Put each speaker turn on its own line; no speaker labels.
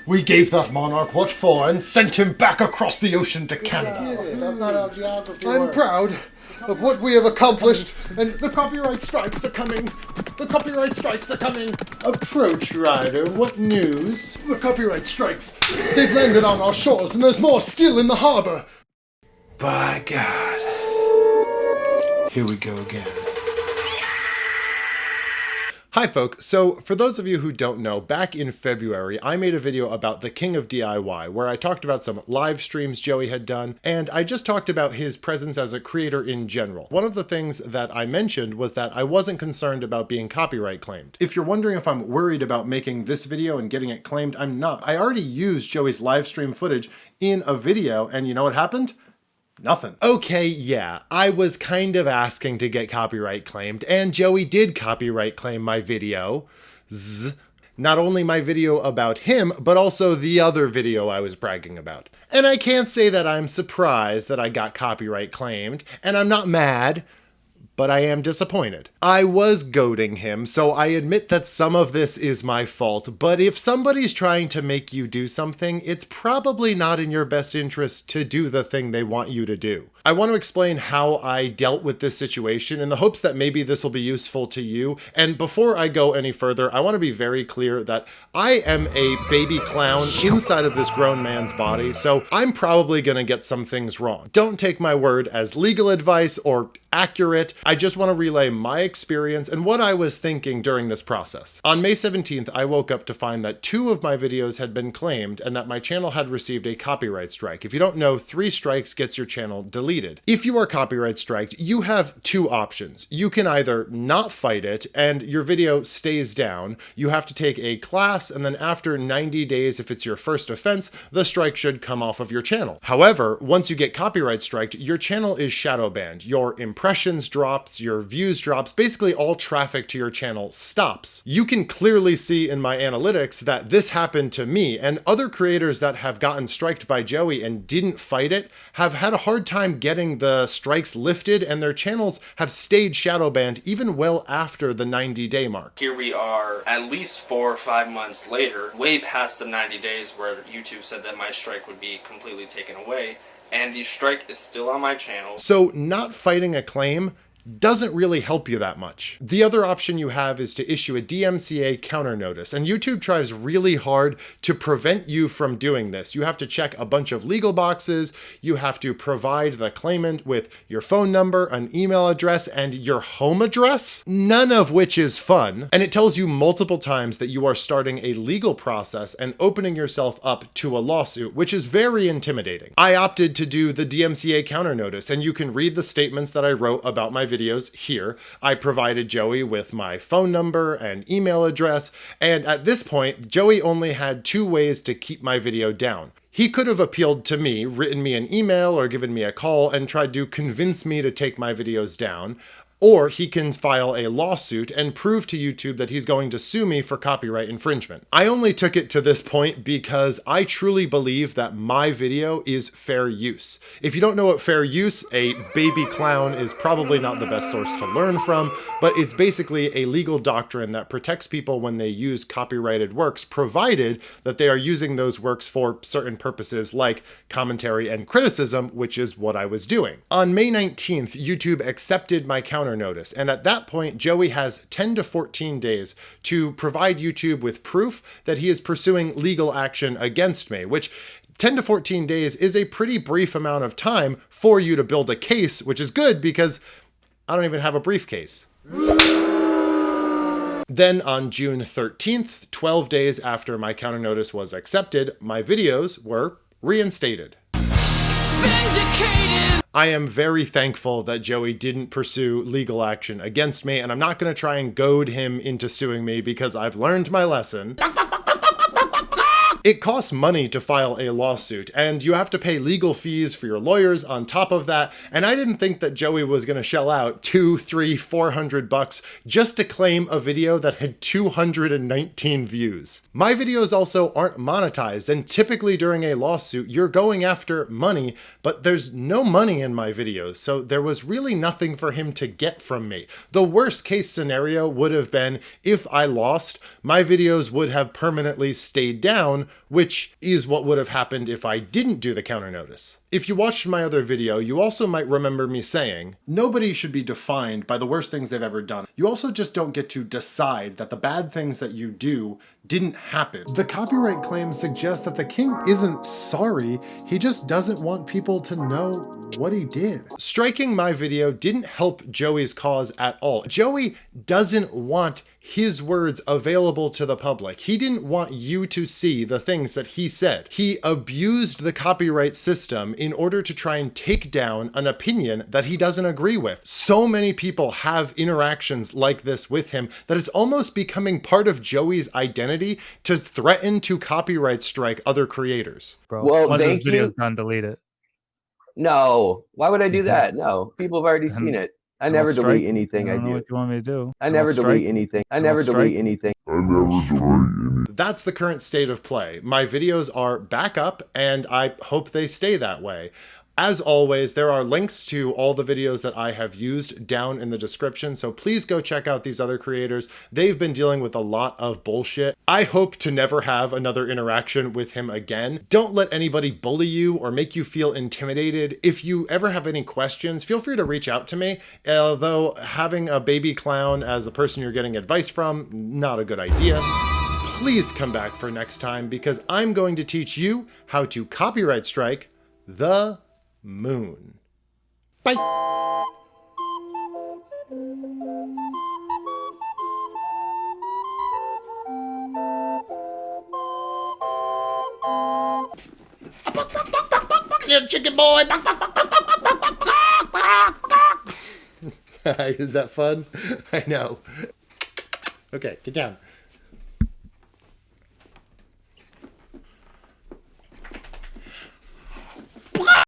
We gave that monarch what for and sent him back across the ocean to Canada.
That's not how geography
I'm
works.
proud of what we have accomplished, and the copyright strikes are coming. The copyright strikes are coming. Approach, Ryder. What news? The copyright strikes. They've landed on our shores, and there's more still in the harbor. By God. Here we go again. Hi folks, so for those of you who don't know, back in February I made a video about the King of DIY where I talked about some live streams Joey had done, and I just talked about his presence as a creator in general. One of the things that I mentioned was that I wasn't concerned about being copyright claimed. If you're wondering if I'm worried about making this video and getting it claimed, I'm not. I already used Joey's live stream footage in a video, and you know what happened? Nothing. Okay, yeah, I was kind of asking to get copyright claimed, and Joey did copyright claim my video. Not only my video about him, but also the other video I was bragging about. And I can't say that I'm surprised that I got copyright claimed, and I'm not mad, but I am disappointed. I was goading him, so I admit that some of this is my fault, but if somebody's trying to make you do something, it's probably not in your best interest to do the thing they want you to do. I want to explain how I dealt with this situation in the hopes that maybe this will be useful to you. And before I go any further, I want to be very clear that I am a baby clown inside of this grown man's body, so I'm probably going to get some things wrong. Don't take my word as legal advice or accurate. I just want to relay my experience and what I was thinking during this process. On May 17th, I woke up to find that 2 of my videos had been claimed and that my channel had received a copyright strike. If you don't know, 3 strikes gets your channel deleted. If you are copyright striked, you have 2 options. You can either not fight it and your video stays down. You have to take a class, and then after 90 days, if it's your first offense, the strike should come off of your channel. However, once you get copyright striked, your channel is shadow banned. Your impressions drops, your views drops, basically all traffic to your channel stops. You can clearly see in my analytics that this happened to me, and other creators that have gotten striked by Joey and didn't fight it have had a hard time getting the strikes lifted, and their channels have stayed shadow banned even well after the 90-day mark.
Here we are at least 4 or 5 months later, way past the 90 days where YouTube said that my strike would be completely taken away, and the strike is still on my channel.
So not fighting a claim doesn't really help you that much. The other option you have is to issue a DMCA counter notice, and YouTube tries really hard to prevent you from doing this. You have to check a bunch of legal boxes, you have to provide the claimant with your phone number, an email address, and your home address, none of which is fun, and it tells you multiple times that you are starting a legal process and opening yourself up to a lawsuit, which is very intimidating. I opted to do the DMCA counter notice, and you can read the statements that I wrote about my videos here. I provided Joey with my phone number and email address, and at this point, Joey only had 2 ways to keep my video down. He could have appealed to me, written me an email or given me a call and tried to convince me to take my videos down, or he can file a lawsuit and prove to YouTube that he's going to sue me for copyright infringement. I only took it to this point because I truly believe that my video is fair use. If you don't know what fair use, a baby clown is probably not the best source to learn from, but it's basically a legal doctrine that protects people when they use copyrighted works, provided that they are using those works for certain purposes like commentary and criticism, which is what I was doing. On May 19th, YouTube accepted my counter notice, and at that point Joey has 10 to 14 days to provide YouTube with proof that he is pursuing legal action against me, which 10 to 14 days is a pretty brief amount of time for you to build a case, which is good because I don't even have a briefcase. Then on June 13th, 12 days after my counter notice was accepted, my videos were reinstated. Vindicated! I am very thankful that Joey didn't pursue legal action against me, and I'm not going to try and goad him into suing me because I've learned my lesson. It costs money to file a lawsuit, and you have to pay legal fees for your lawyers on top of that, and I didn't think that Joey was going to shell out $200, $300, $400 just to claim a video that had 219 views. My videos also aren't monetized, and typically during a lawsuit, you're going after money, but there's no money in my videos, so there was really nothing for him to get from me. The worst case scenario would have been if I lost, my videos would have permanently stayed down, which is what would have happened if I didn't do the counter notice. If you watched my other video, you also might remember me saying, nobody should be defined by the worst things they've ever done. You also just don't get to decide that the bad things that you do didn't happen. The copyright claim suggests that the king isn't sorry, he just doesn't want people to know what he did. Striking my video didn't help Joey's cause at all. Joey doesn't want his words available to the public. He didn't want you to see the things that he said. He abused the copyright system in order to try and take down an opinion that he doesn't agree with. So many people have interactions like this with him that it's almost becoming part of Joey's identity to threaten to copyright strike other creators.
Bro,
Well,
once this
thank
video's
you.
done, delete it.
No, why would I do that? No, people have already seen it. I never delete anything I
I don't know
do.
what you want me to do.
I never
I'll
delete
strike.
anything. I
I'll
never
strike.
delete anything.
That's the current state of play. My videos are back up and I hope they stay that way. As always, there are links to all the videos that I have used down in the description, so please go check out these other creators. They've been dealing with a lot of bullshit. I hope to never have another interaction with him again. Don't let anybody bully you or make you feel intimidated. If you ever have any questions, feel free to reach out to me, although having a baby clown as the person you're getting advice from, not a good idea. Please come back for next time because I'm going to teach you how to copyright strike the moon. Bye. Little chicken boy. Is that fun? I know. Okay, get down.